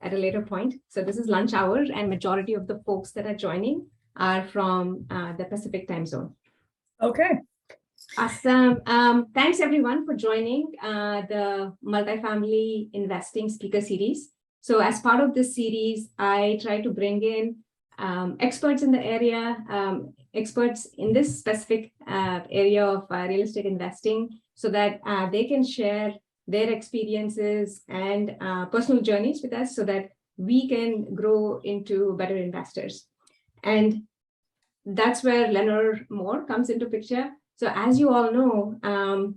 at a later point. So this is lunch hour, and majority of the folks that are joining are from the Pacific time zone. Okay. Awesome. Thanks everyone for joining the multifamily investing speaker series. So as part of this series, I try to bring in experts in the area, experts in this specific area of real estate investing, so that they can share their experiences and personal journeys with us so that we can grow into better investors. And that's where Lenore Mohr comes into picture. So as you all know,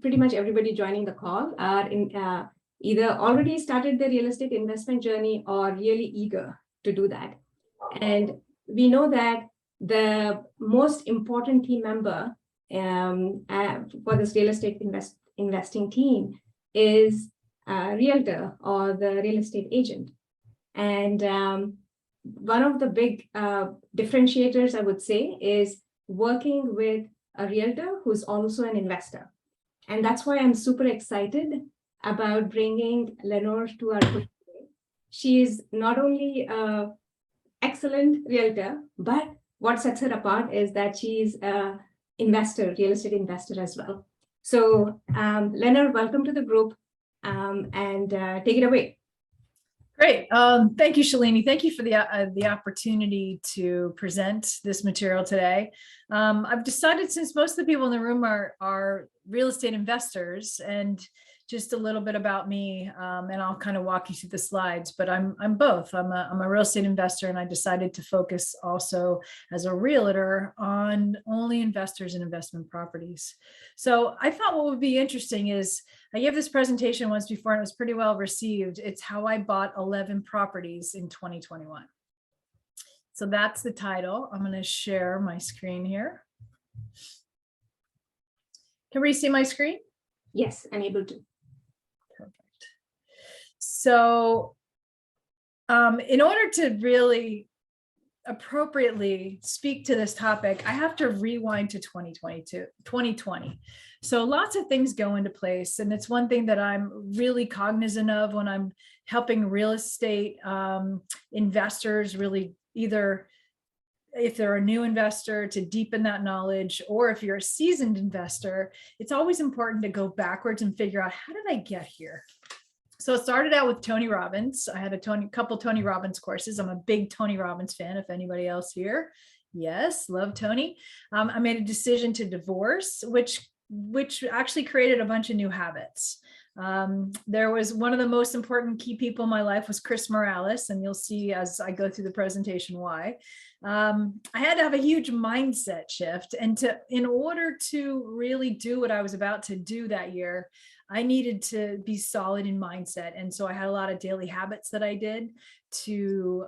pretty much everybody joining the call are in either already started their real estate investment journey or really eager to do that. And we know that the most important team member for this real estate investing team is a realtor or the real estate agent. And one of the big differentiators, I would say, is working with a realtor who's also an investor. And that's why I'm super excited about bringing Lenore to our group today. She is not only an excellent realtor, but what sets her apart is that she's an investor, real estate investor as well. So Lenore, welcome to the group, and take it away. Great. Thank you, Shalini. Thank you for the opportunity to present this material today. I've decided, since most of the people in the room are real estate investors, and just a little bit about me, and I'll kind of walk you through the slides, but I'm both. I'm a real estate investor, and I decided to focus also as a realtor on only investors in investment properties. So I thought what would be interesting is, I gave this presentation once before and it was pretty well received. It's how I bought 11 properties in 2021. So that's the title. I'm going to share my screen here. Can we see my screen? Yes, I'm able to. Perfect. So in order to really appropriately speak to this topic, I have to rewind to 2020. So lots of things go into place. And it's one thing that I'm really cognizant of when I'm helping real estate investors, really, either if they're a new investor, to deepen that knowledge, or if you're a seasoned investor, it's always important to go backwards and figure out, how did I get here? So it started out with Tony Robbins. I had a couple Tony Robbins courses. I'm a big Tony Robbins fan, if anybody else here. Yes, love Tony. I made a decision to divorce, which actually created a bunch of new habits. There was one of the most important key people in my life was Chris Morales, and you'll see as I go through the presentation why. I had to have a huge mindset shift, and in order to really do what I was about to do that year, I needed to be solid in mindset. And so I had a lot of daily habits that I did to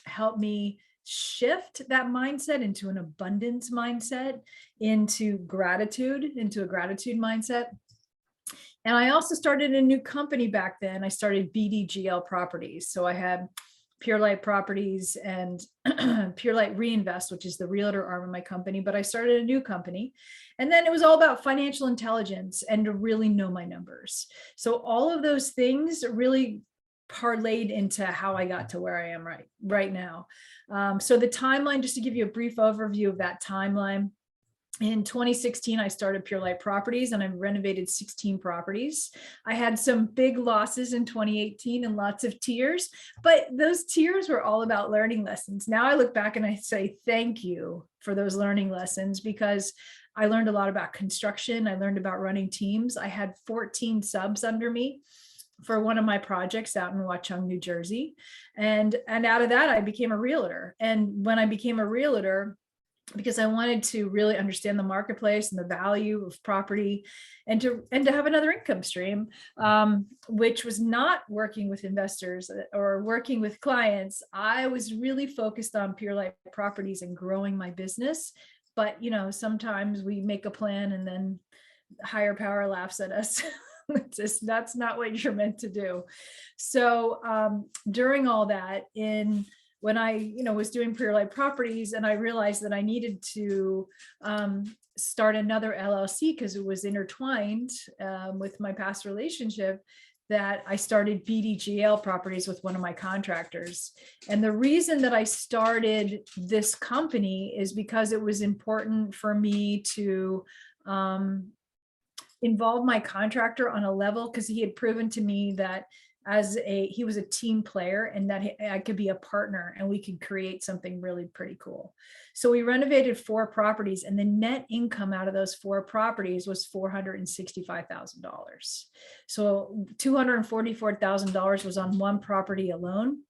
help me shift that mindset into an abundance mindset, into a gratitude mindset. And I also started a new company back then. I started BDGL Properties. So I had Pure Light Properties and Pure Light Reinvest, which is the realtor arm of my company. But I started a new company. And then it was all about financial intelligence and to really know my numbers. So all of those things really parlayed into how I got to where I am right now. So the timeline, just to give you a brief overview of that timeline. In 2016, I started Pure Light Properties, and I renovated 16 properties. I had some big losses in 2018 and lots of tears, but those tears were all about learning lessons. Now I look back and I say, thank you for those learning lessons, because I learned a lot about construction. I learned about running teams. I had 14 subs under me for one of my projects out in Watchung, New Jersey. And out of that, I became a realtor. And when I became a realtor, because I wanted to really understand the marketplace and the value of property, and to have another income stream, which was not working with investors or working with clients. I was really focused on Pure Light Properties and growing my business. But, sometimes we make a plan and then higher power laughs at us. That's not what you're meant to do. So during all that, when I, was doing Pure Light Properties, and I realized that I needed to start another LLC because it was intertwined with my past relationship, that I started BDGL Properties with one of my contractors. And the reason that I started this company is because it was important for me to involve my contractor on a level, because he had proven to me that he was a team player, and that I could be a partner and we could create something really pretty cool. So we renovated 4 properties, and the net income out of those 4 properties was $465,000. So $244,000 was on one property alone.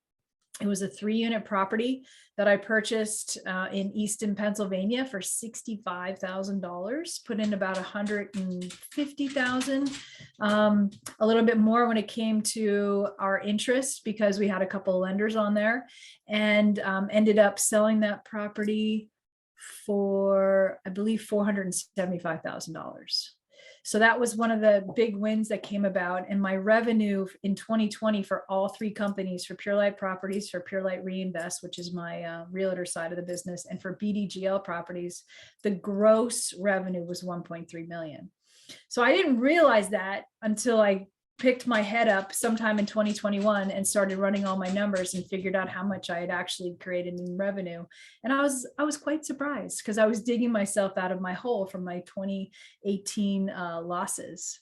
It was a 3-unit property that I purchased in Easton, Pennsylvania for $65,000, put in about $150,000, a little bit more when it came to our interest, because we had a couple of lenders on there, and ended up selling that property for, I believe, $475,000. So that was one of the big wins that came about. And my revenue in 2020 for all 3 companies, for Pure Light Properties, for Pure Light Reinvest, which is my realtor side of the business, and for BDGL Properties, the gross revenue was 1.3 million. So I didn't realize that until I picked my head up sometime in 2021 and started running all my numbers and figured out how much I had actually created in revenue. And I was quite surprised, because I was digging myself out of my hole from my 2018 losses.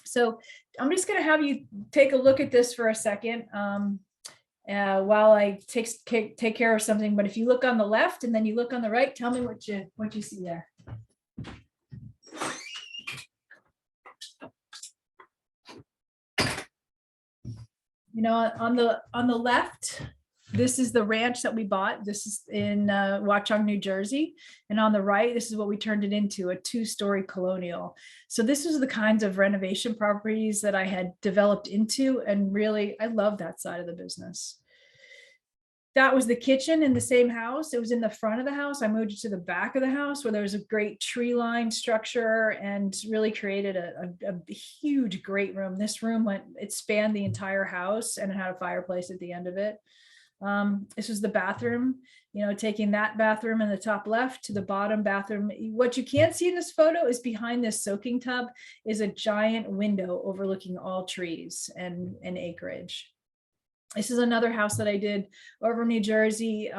So I'm just going to have you take a look at this for a second while I take care of something. But if you look on the left and then you look on the right, tell me what you see there. You know, on the left, this is the ranch that we bought. This is in Watchung, New Jersey. And on the right, this is what we turned it into, a 2-story colonial. So this is the kinds of renovation properties that I had developed into. And really, I love that side of the business. That was the kitchen in the same house. It was in the front of the house. I moved it to the back of the house, where there was a great tree line structure, and really created a huge great room. This room it spanned the entire house, and it had a fireplace at the end of it. This was the bathroom, you know, taking that bathroom in the top left to the bottom bathroom. What you can't see in this photo is behind this soaking tub is a giant window overlooking all trees and acreage. This is another house that I did over New Jersey.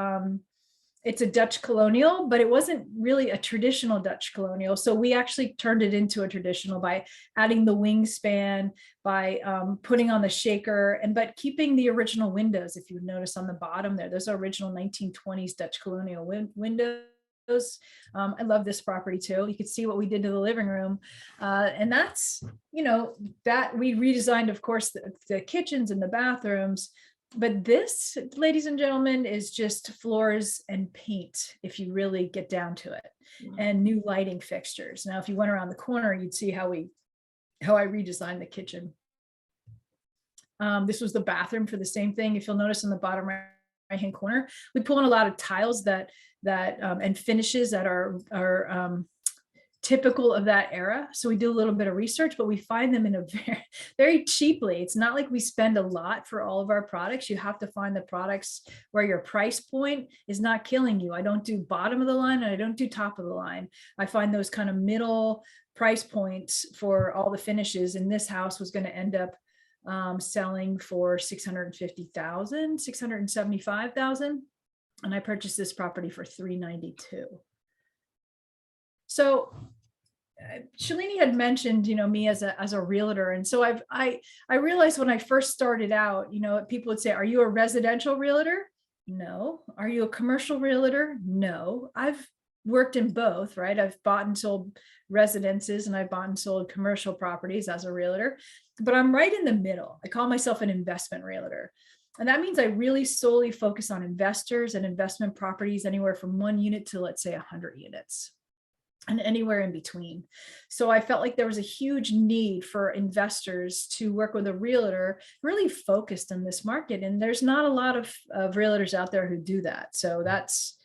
It's a Dutch colonial, but it wasn't really a traditional Dutch colonial. So we actually turned it into a traditional by adding the wingspan, by putting on the shaker, but keeping the original windows. If you notice on the bottom there, those are original 1920s Dutch colonial windows. I love this property too. You could see what we did to the living room. And that's, you know, that we redesigned, of course, the kitchens and the bathrooms. But this, ladies and gentlemen, is just floors and paint, if you really get down to it, and new lighting fixtures. Now, if you went around the corner, you'd see how I redesigned the kitchen. This was the bathroom for the same thing. If you'll notice in the bottom right-hand corner, we pull in a lot of tiles and finishes that are typical of that era. So we do a little bit of research, but we find them in a very, very cheaply. It's not like we spend a lot for all of our products. You have to find the products where your price point is not killing you. I don't do bottom of the line, and I don't do top of the line. I find those kind of middle price points for all the finishes. And this house was going to end up selling for $650,000, $675,000. And I purchased this property for $392,000. So Shalini had mentioned, you know, me as a realtor. And so I realized when I first started out, you know, people would say, are you a residential realtor? No. Are you a commercial realtor? No. I've worked in both, right? I've bought and sold residences, and I've bought and sold commercial properties as a realtor, but I'm right in the middle. I call myself an investment realtor. And that means I really solely focus on investors and investment properties, anywhere from 1 unit to, let's say, 100 units. And anywhere in between. So I felt like there was a huge need for investors to work with a realtor really focused on this market. And there's not a lot of realtors out there who do that. So that's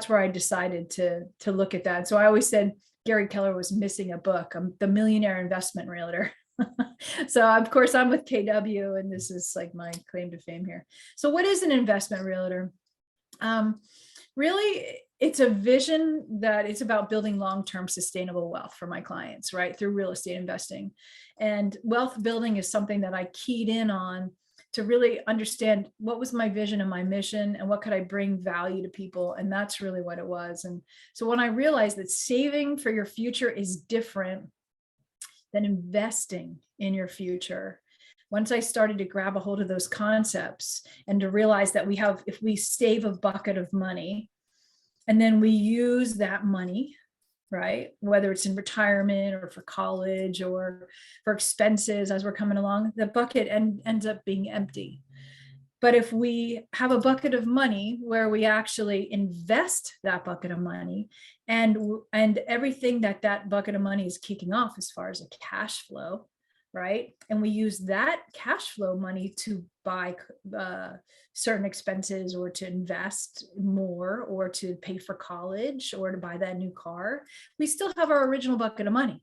where I decided to look at that. So I always said Gary Keller was missing a book. I'm the Millionaire Investment Realtor. So of course I'm with KW, and this is like my claim to fame here. So what is an investment realtor? Really, it's a vision that it's about building long-term sustainable wealth for my clients, right? Through real estate investing. And wealth building is something that I keyed in on to really understand what was my vision and my mission and what could I bring value to people. And that's really what it was. And so when I realized that saving for your future is different than investing in your future, once I started to grab a hold of those concepts and to realize that if we save a bucket of money and then we use that money, right, whether it's in retirement or for college or for expenses as we're coming along, the bucket ends up being empty. But if we have a bucket of money where we actually invest that bucket of money and everything that bucket of money is kicking off as far as a cash flow, right? And we use that cash flow money to buy certain expenses or to invest more or to pay for college or to buy that new car, we still have our original bucket of money.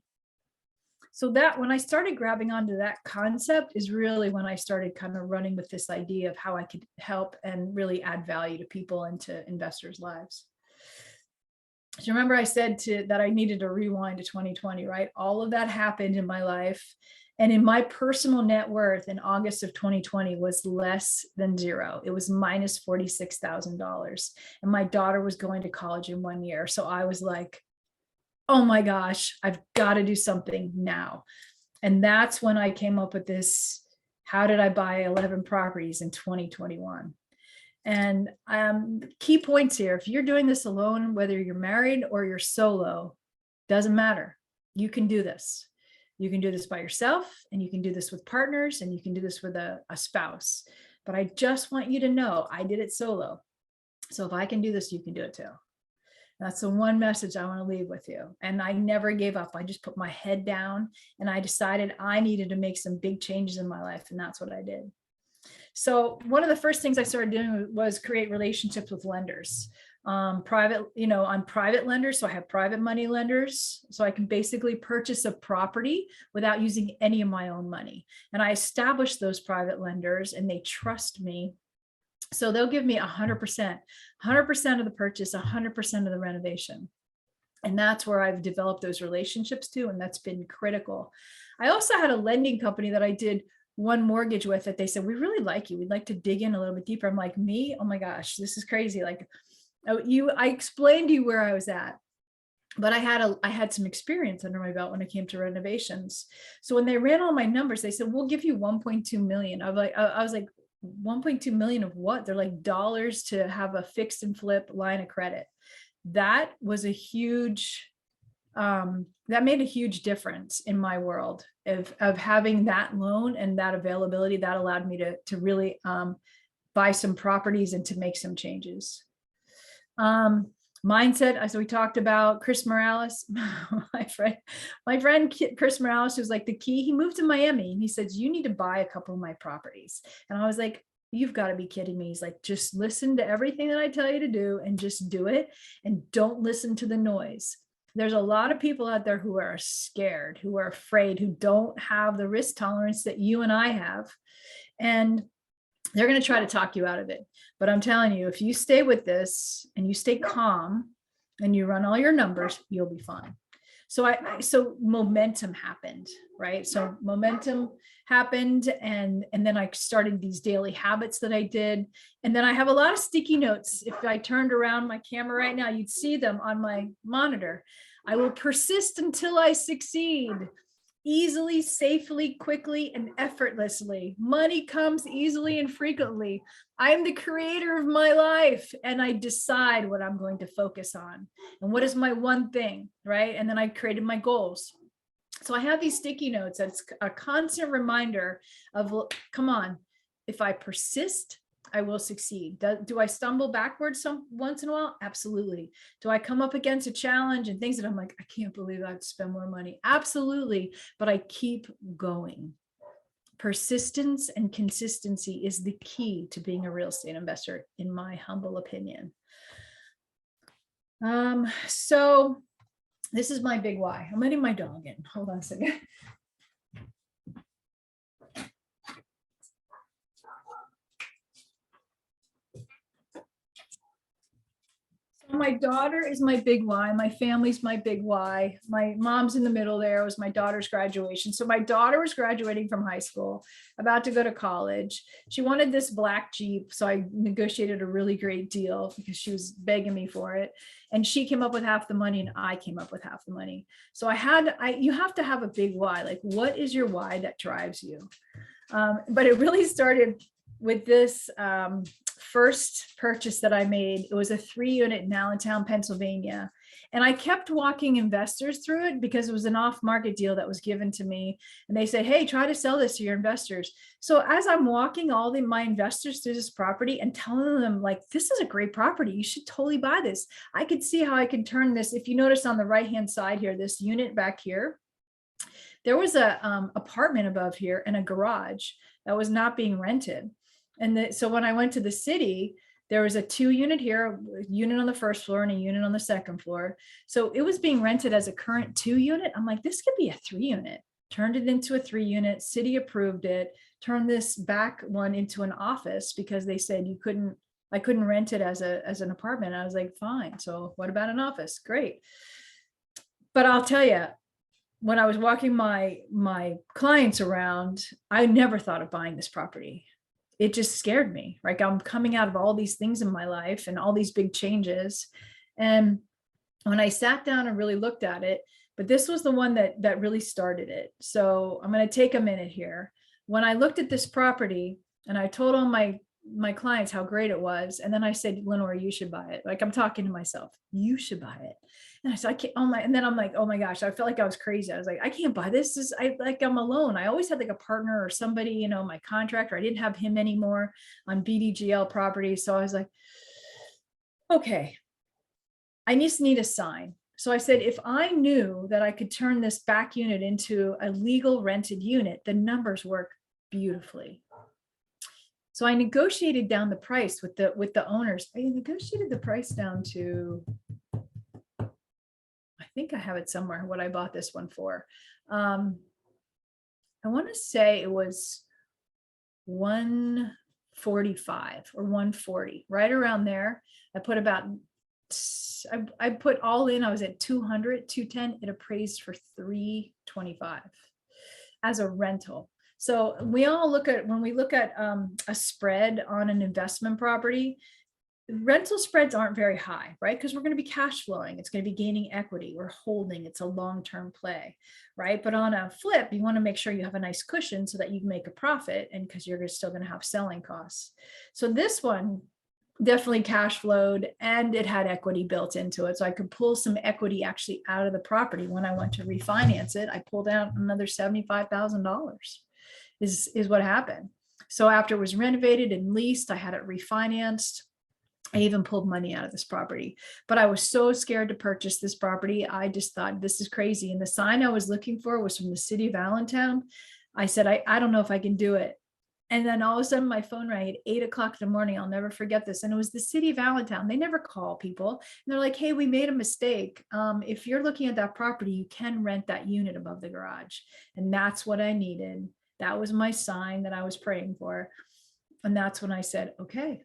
So that when I started grabbing onto that concept is really when I started kind of running with this idea of how I could help and really add value to people and to investors' lives. So remember I said that I needed to rewind to 2020, right? All of that happened in my life. And in my personal net worth in August of 2020 was less than zero. It was minus $46,000. And my daughter was going to college in 1 year. So I was like, oh my gosh, I've got to do something now. And that's when I came up with this, how did I buy 11 properties in 2021? And key points here, if you're doing this alone, whether you're married or you're solo, doesn't matter. You can do this. You can do this by yourself, and you can do this with partners, and you can do this with a spouse. But I just want you to know I did it solo. So if I can do this, you can do it too. That's the one message I want to leave with you. And I never gave up. I just put my head down and I decided I needed to make some big changes in my life. And that's what I did. So one of the first things I started doing was create relationships with lenders, I'm private lenders. So I have private money lenders. So I can basically purchase a property without using any of my own money. And I established those private lenders and they trust me. So they'll give me 100% of the purchase, 100% of the renovation. And that's where I've developed those relationships too. And that's been critical. I also had a lending company that I did one mortgage with that they said, we really like you. We'd like to dig in a little bit deeper. I'm like, me? Oh my gosh, this is crazy. Like I explained to you where I was at, but I had some experience under my belt when it came to renovations. So when they ran all my numbers, they said, we'll give you 1.2 million. I was like, 1.2 million of what? They're like dollars to have a fix and flip line of credit. That was a huge, that made a huge difference in my world of having that loan and that availability. That allowed me to really buy some properties and to make some changes. Mindset, as we talked about, Chris Morales, my friend Chris Morales, who's like the key. He moved to Miami and he says, you need to buy a couple of my properties. And I was like, you've got to be kidding me. He's like, just listen to everything that I tell you to do and just do it. And don't listen to the noise. There's a lot of people out there who are scared, who are afraid, who don't have the risk tolerance that you and I have. And they're going to try to talk you out of it. But I'm telling you, if you stay with this and you stay calm and you run all your numbers, you'll be fine. So momentum happened, right? So momentum happened. And then I started these daily habits that I did. And then I have a lot of sticky notes. If I turned around my camera right now, you'd see them on my monitor. I will persist until I succeed. Easily, safely, quickly, and effortlessly. Money comes easily and frequently. I am the creator of my life, and I decide what I'm going to focus on and what is my one thing, right? And then I created my goals. So I have these sticky notes. That's a constant reminder of, come on, if I persist, I will succeed. Do I stumble backwards once in a while? Absolutely. Do I come up against a challenge and things that I'm like, I can't believe I have to spend more money? Absolutely. But I keep going. Persistence and consistency is the key to being a real estate investor, in my humble opinion. So this is my big why. I'm letting my dog in. Hold on a second. My daughter is my big why. My family's my big why. My mom's in the middle there. It was my daughter's graduation. So my daughter was graduating from high school, about to go to college. She wanted this black Jeep. So I negotiated a really great deal because she was begging me for it. And she came up with half the money and I came up with half the money. So you have to have a big why. Like, what is your why that drives you? But it really started with this first purchase that I made. It was a 3-unit in Allentown, Pennsylvania. And I kept walking investors through it because it was an off-market deal that was given to me. And they said, hey, try to sell this to your investors. So as I'm walking my investors through this property and telling them, like, this is a great property, you should totally buy this. I could see how I could turn this. If you notice on the right-hand side here, this unit back here, there was a apartment above here and a garage that was not being rented. And so when I went to the city, there was a 2-unit here, a unit on the first floor and a unit on the second floor. So it was being rented as a current 2-unit. I'm like, this could be a 3-unit. Turned it into a 3-unit. City approved it. Turned this back one into an office because they said I couldn't rent it as an apartment. I was like, fine. So what about an office? Great. But I'll tell you, when I was walking my clients around, I never thought of buying this property. It just scared me. Like, I'm coming out of all these things in my life and all these big changes. And when I sat down and really looked at it, but this was the one that really started it. So I'm going to take a minute here. When I looked at this property and I told all my clients how great it was. And then I said, Lenore, you should buy it. Like, I'm talking to myself, you should buy it. And I said, I can't, and then I'm like, oh my gosh, I felt like I was crazy. I was like, I can't buy this. I'm alone. I always had like a partner or somebody, my contractor. I didn't have him anymore on BDGL property. So I was like, okay, I just need a sign. So I said, if I knew that I could turn this back unit into a legal rented unit, the numbers work beautifully. So I negotiated down the price with the owners. I negotiated the price down to, I think I have it somewhere, what I bought this one for. I want to say it was 145 or 140, right around there. I put I put all in, I was at 200, 210. It appraised for 325 as a rental. So when we look at a spread on an investment property, rental spreads aren't very high, right? Because we're going to be cash flowing. It's going to be gaining equity. We're holding. It's a long-term play, right? But on a flip, you want to make sure you have a nice cushion so that you can make a profit, and because you're still going to have selling costs. So this one definitely cash flowed and it had equity built into it. So I could pull some equity actually out of the property. When I went to refinance it, I pulled out another $75,000 is what happened. So after it was renovated and leased, I had it refinanced. I even pulled money out of this property, but I was so scared to purchase this property. I just thought, this is crazy. And the sign I was looking for was from the city of Allentown. I said, I don't know if I can do it. And then all of a sudden my phone rang at 8 o'clock in the morning. I'll never forget this. And it was the city of Allentown. They never call people. And they're like, hey, we made a mistake. If you're looking at that property, you can rent that unit above the garage. And that's what I needed. That was my sign that I was praying for. And that's when I said, okay.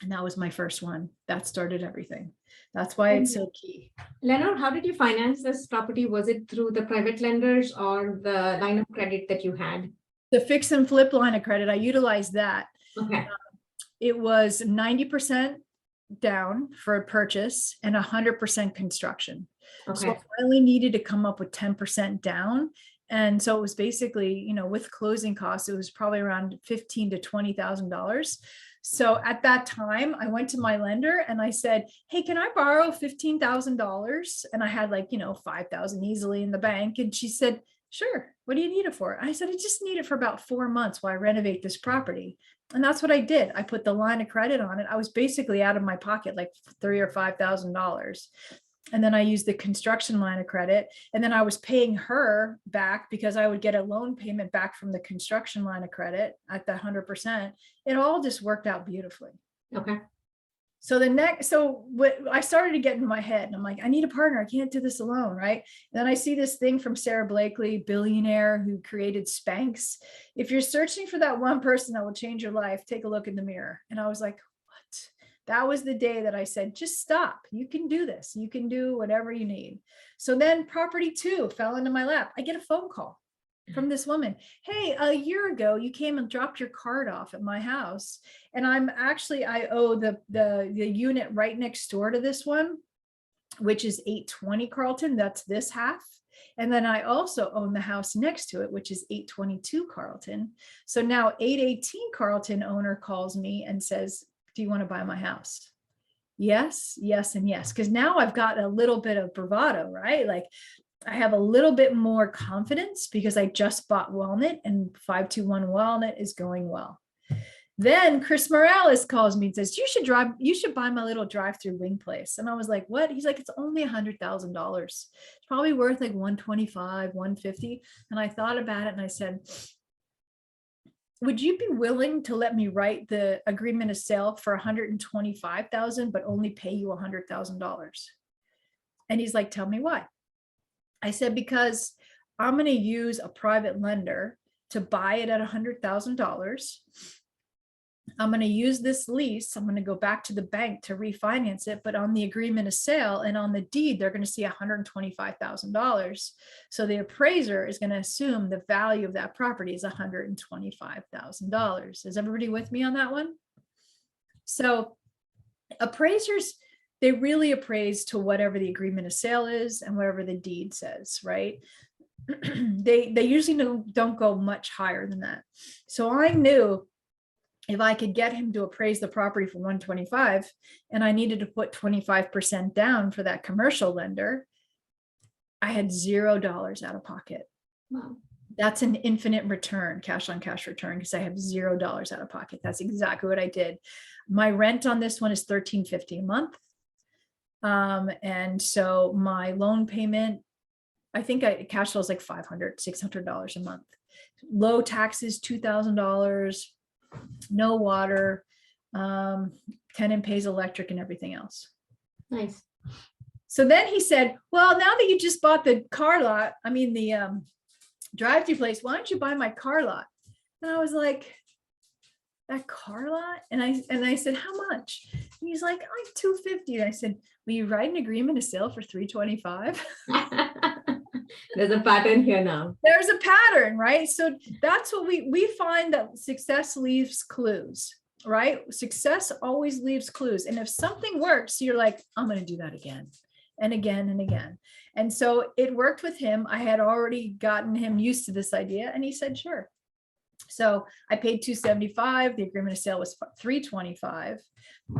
And that was my first one. That started everything. That's why it's so key. Lenore, how did you finance this property? Was it through the private lenders or the line of credit that you had? The fix and flip line of credit, I utilized that. Okay. It was 90% down for a purchase and 100% construction. Okay. So I only needed to come up with 10% down. And so it was basically, with closing costs, it was probably around $15,000 to $20,000. So at that time, I went to my lender and I said, hey, can I borrow $15,000? And I had $5,000 easily in the bank. And she said, sure. What do you need it for? I said, I just need it for about 4 months while I renovate this property. And that's what I did. I put the line of credit on it. I was basically out of my pocket, like $3,000 or $5,000. And then I used the construction line of credit. And then I was paying her back because I would get a loan payment back from the construction line of credit at the 100%. It all just worked out beautifully. Okay. So what I started to get in my head and I'm like, I need a partner. I can't do this alone. Right. And then I see this thing from Sarah Blakely, billionaire who created Spanx. If you're searching for that one person that will change your life, take a look in the mirror. And I was like, what? That was the day that I said, just stop. You can do this. You can do whatever you need. So then property 2 fell into my lap. I get a phone call from this woman. Hey, a year ago, you came and dropped your card off at my house. And I owe the unit right next door to this one, which is 820 Carlton. That's this half. And then I also own the house next to it, which is 822 Carlton. So now 818 Carlton owner calls me and says, do you want to buy my house? Yes, yes, and yes. Because now I've got a little bit of bravado, right? Like I have a little bit more confidence because I just bought Walnut and 521 Walnut is going well. Then Chris Morales calls me and says, you should buy my little drive-through wing place. And I was like, what? He's like, it's only $100,000. It's probably worth like 125, 150. And I thought about it and I said, would you be willing to let me write the agreement of sale for 125,000, but only pay you $100,000? And he's like, tell me why. I said, because I'm going to use a private lender to buy it at $100,000. I'm going to use this lease. I'm going to go back to the bank to refinance it. But on the agreement of sale and on the deed, they're going to see $125,000. So the appraiser is going to assume the value of that property is $125,000. Is everybody with me on that one? So appraisers, they really appraise to whatever the agreement of sale is and whatever the deed says, right? They usually don't go much higher than that. So I knew if I could get him to appraise the property for 125 and I needed to put 25% down for that commercial lender, I had $0 out of pocket. Wow. That's an infinite return, cash on cash return, because I have $0 out of pocket. That's exactly what I did. My rent on this one is $1,350 a month. And so my loan payment, I think cash flow is like $500, $600 a month. Low taxes, $2,000. No water, tenant pays electric and everything else. Nice. So then he said, well, now that you just bought the car lot, the drive-through place, why don't you buy my car lot? And I was like, that car lot? And I said, how much? And he's like, $250. And I said, will you write an agreement of sale for $325? There's a pattern here now. There's a pattern, right? So that's what we find, that success leaves clues, right? Success always leaves clues. And if something works, you're like, I'm going to do that again and again and again. And so it worked with him. I had already gotten him used to this idea and he said, sure. So I paid $275. The agreement of sale was $325.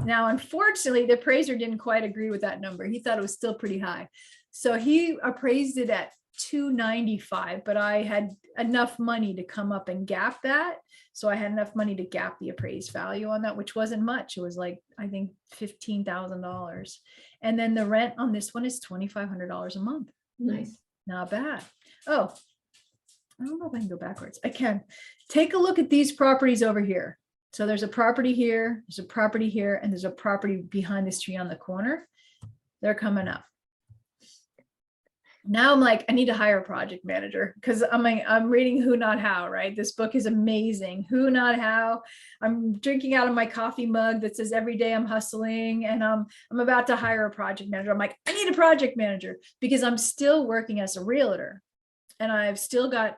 Now, unfortunately, the appraiser didn't quite agree with that number. He thought it was still pretty high. So he appraised it at $295, but I had enough money to come up and gap that. So I had enough money to gap the appraised value on that, which wasn't much. It was like, I think $15,000. And then the rent on this one is $2,500 a month. Nice. Not bad. Oh, I don't know if I can go backwards. I can. Take a look at these properties over here. So there's a property here, there's a property here, and there's a property behind this tree on the corner. They're coming up. Now I'm like, I need to hire a project manager because I'm reading Who Not How, right? This book is amazing. Who Not How. I'm drinking out of my coffee mug that says every day I'm hustling, and I'm about to hire a project manager. I'm like, I need a project manager because I'm still working as a realtor, and I've still got,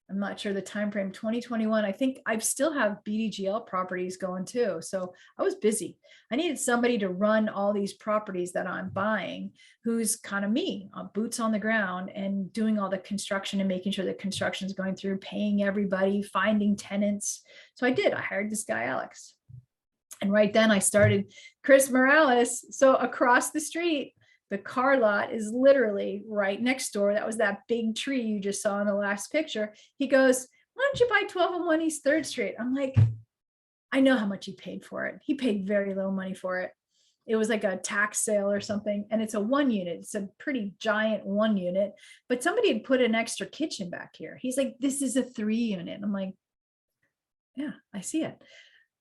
I'm not sure the time frame, 2021. I think I still have BDGL properties going too. So I was busy. I needed somebody to run all these properties that I'm buying, who's kind of me, boots on the ground and doing all the construction and making sure that construction is going through, paying everybody, finding tenants. So I did. I hired this guy, Alex. And right then I started Chris Morales. So across the street, the car lot is literally right next door. That was that big tree you just saw in the last picture. He goes, why don't you buy 1201 East 3rd Street? I'm like, I know how much he paid for it. He paid very little money for it. It was like a tax sale or something. And it's a 1 unit. It's a pretty giant 1 unit, but somebody had put an extra kitchen back here. He's like, this is a 3 unit. I'm like, yeah, I see it.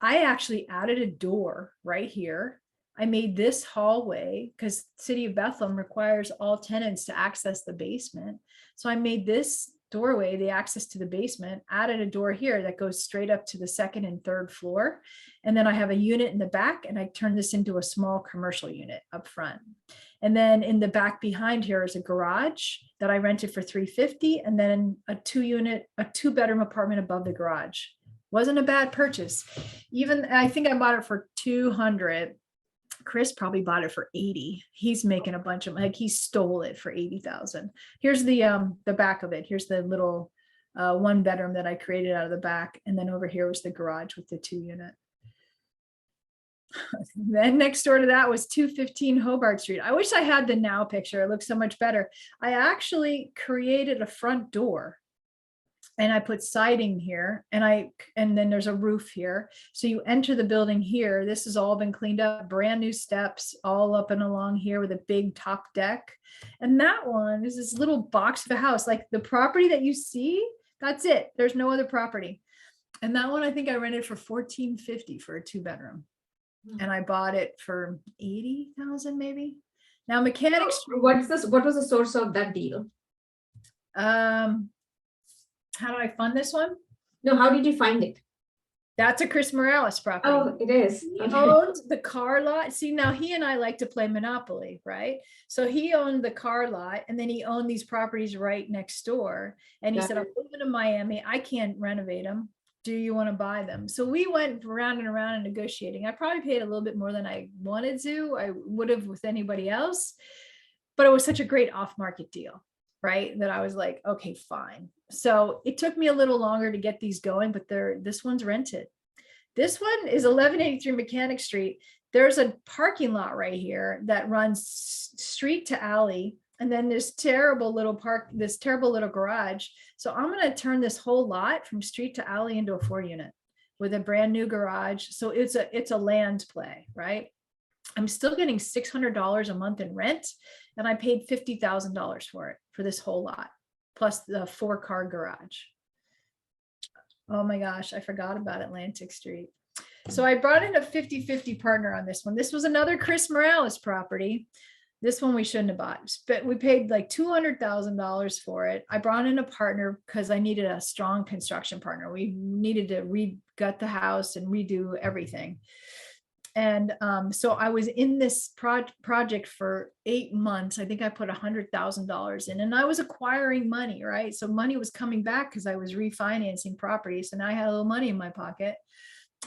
I actually added a door right here. I made this hallway because City of Bethlehem requires all tenants to access the basement. So I made this doorway, the access to the basement, added a door here that goes straight up to the second and third floor. And then I have a unit in the back, and I turned this into a small commercial unit up front. And then in the back behind here is a garage that I rented for $350, and then a 2-bedroom apartment above the garage. Wasn't a bad purchase. Even I think I bought it for $200. Chris probably bought it for $80. He's making a bunch of, like, he stole it for $80,000. Here's the back of it. Here's the little 1-bedroom that I created out of the back. And then over here was the garage with the 2-unit. Then next door to that was 215 Hobart Street. I wish I had the now picture. It looks so much better. I actually created a front door, and I put siding here, and then there's a roof here. So you enter the building here. This has all been cleaned up, brand new steps all up and along here with a big top deck. And that one is this little box of a house. Like the property that you see, that's it. There's no other property. And that one, I think I rented for $1450 for a 2-bedroom. And I bought it for $80,000 maybe. Now mechanics. What was the source of that deal? How do I fund this one? No, how did you find it? That's a Chris Morales property. Oh, it is. He Okay. owned the car lot. See, now he and I like to play Monopoly, right? So he owned the car lot, and then he owned these properties right next door. And he Got said, I'm moving to Miami. I can't renovate them. Do you want to buy them? So we went around and around and negotiating. I probably paid a little bit more than I wanted to. I would have with anybody else, but it was such a great off-market deal, right? That I was like, okay, fine. So it took me a little longer to get these going, but this one's rented. This one is 1183 Mechanic Street. There's a parking lot right here that runs street to alley. And then this terrible little garage. So I'm going to turn this whole lot from street to alley into a 4-unit with a brand new garage. So it's a land play, right? I'm still getting $600 a month in rent, and I paid $50,000 for it, for this whole lot, plus the 4-car garage. Oh my gosh, I forgot about Atlantic Street. So I brought in a 50-50 partner on this one. This was another Chris Morales property. This one we shouldn't have bought, but we paid like $200,000 for it. I brought in a partner because I needed a strong construction partner. We needed to gut the house and redo everything. And so I was in this project for 8 months. I think I put $100,000 in, and I was acquiring money, right? So money was coming back because I was refinancing properties, and I had a little money in my pocket.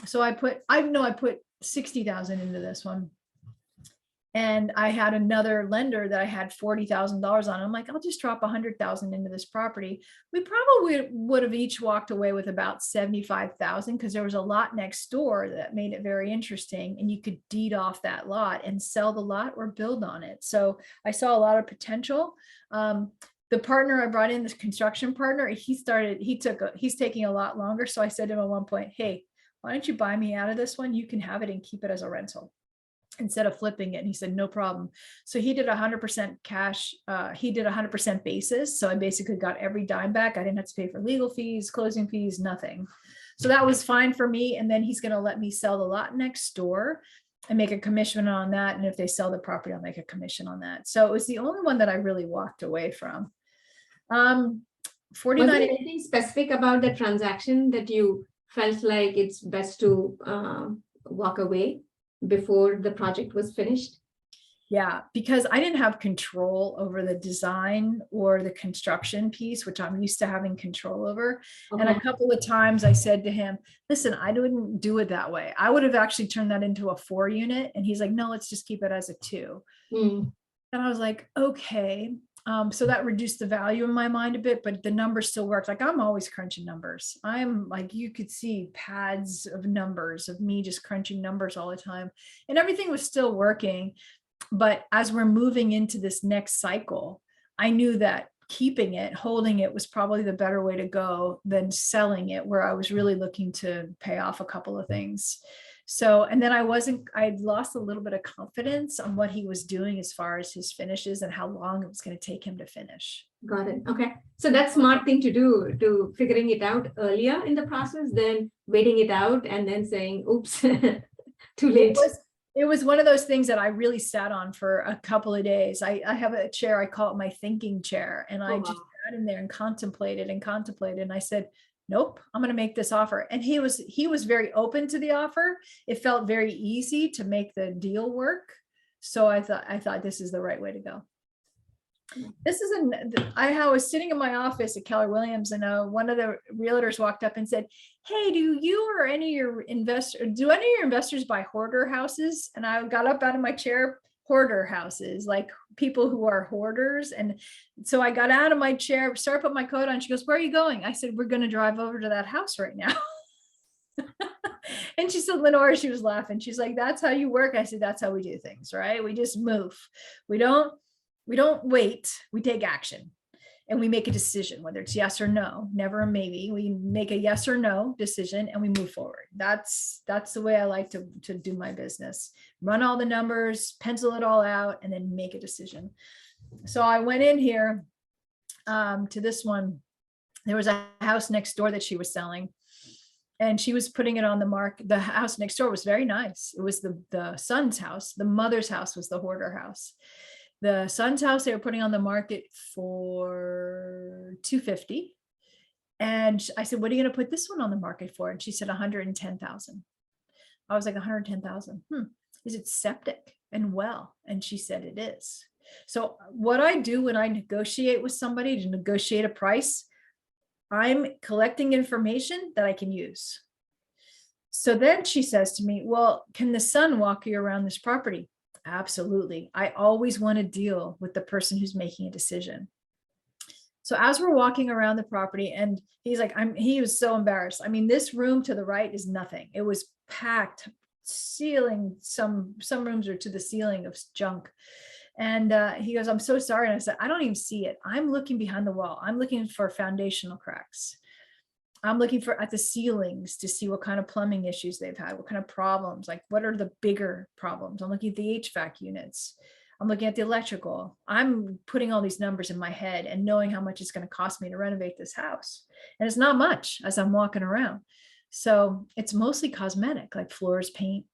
So I put $60,000 into this one. And I had another lender that I had $40,000 on. I'm like, I'll just drop $100,000 into this property. We probably would have each walked away with about $75,000 because there was a lot next door that made it very interesting. And you could deed off that lot and sell the lot or build on it. So I saw a lot of potential. The partner I brought in, this construction partner, he's taking a lot longer. So I said to him at one point, hey, why don't you buy me out of this one? You can have it and keep it as a rental instead of flipping it. And he said, no problem. So he did 100% cash. He did 100% basis. So I basically got every dime back. I didn't have to pay for legal fees, closing fees, nothing. So that was fine for me. And then he's going to let me sell the lot next door and make a commission on that. And if they sell the property, I'll make a commission on that. So it was the only one that I really walked away from. 49. Was there anything specific about the transaction that you felt like it's best to walk away before the project was finished? Yeah, because I didn't have control over the design or the construction piece, which I'm used to having control over. Okay. And a couple of times I said to him, listen, I wouldn't do it that way. I would have actually turned that into a 4-unit. And he's like, no, let's just keep it as a 2. And I was like, okay. So that reduced the value in my mind a bit, but the numbers still worked. Like I'm always crunching numbers. I'm like, you could see pads of numbers of me just crunching numbers all the time, and everything was still working. But as we're moving into this next cycle, I knew that keeping it, holding it was probably the better way to go than selling it, where I was really looking to pay off a couple of things. So, and then I'd lost a little bit of confidence on what he was doing as far as his finishes and how long it was going to take him to finish. Got it. Okay. So that's a smart thing to do, to figuring it out earlier in the process than waiting it out and then saying, oops, too late. It was one of those things that I really sat on for a couple of days. I have a chair, I call it my thinking chair. And I sat in there and contemplated and contemplated. And I said, nope, I'm going to make this offer. And he was very open to the offer. It felt very easy to make the deal work. So I thought this is the right way to go. This is I was sitting in my office at Keller Williams, and one of the realtors walked up and said, hey, do any of your investors buy hoarder houses? And I got up out of my chair. Hoarder houses, like people who are hoarders. And so I got out of my chair, started putting my coat on. She goes, where are you going? I said, we're going to drive over to that house right now. And she said, Lenore, she was laughing. She's like, that's how you work. I said, that's how we do things, right? We just move. We don't wait. We take action. And we make a decision, whether it's yes or no, never a maybe. We make a yes or no decision and we move forward. That's the way I like to do my business. Run all the numbers, pencil it all out, and then make a decision. So I went in here to this one. There was a house next door that she was selling, and she was putting it on the market. The house next door was very nice. It was the son's house. The mother's house was the hoarder house. The son's house they were putting on the market for $250. And I said, what are you going to put this one on the market for? And she said, $110,000. I was like, $110,000. Is it septic and well? And she said, it is. So what I do when I negotiate with somebody to negotiate a price, I'm collecting information that I can use. So then she says to me, well, can the son walk you around this property? Absolutely. I always want to deal with the person who's making a decision. So as we're walking around the property, and he's like, he was so embarrassed. I mean, this room to the right is nothing. It was packed, ceiling, some rooms are to the ceiling of junk. And he goes, I'm so sorry. And I said, I don't even see it. I'm looking behind the wall. I'm looking for foundational cracks. I'm looking at the ceilings to see what kind of plumbing issues they've had, what kind of problems, like what are the bigger problems. I'm looking at the HVAC units. I'm looking at the electrical. I'm putting all these numbers in my head and knowing how much it's going to cost me to renovate this house. And it's not much as I'm walking around. So it's mostly cosmetic, like floors, paint,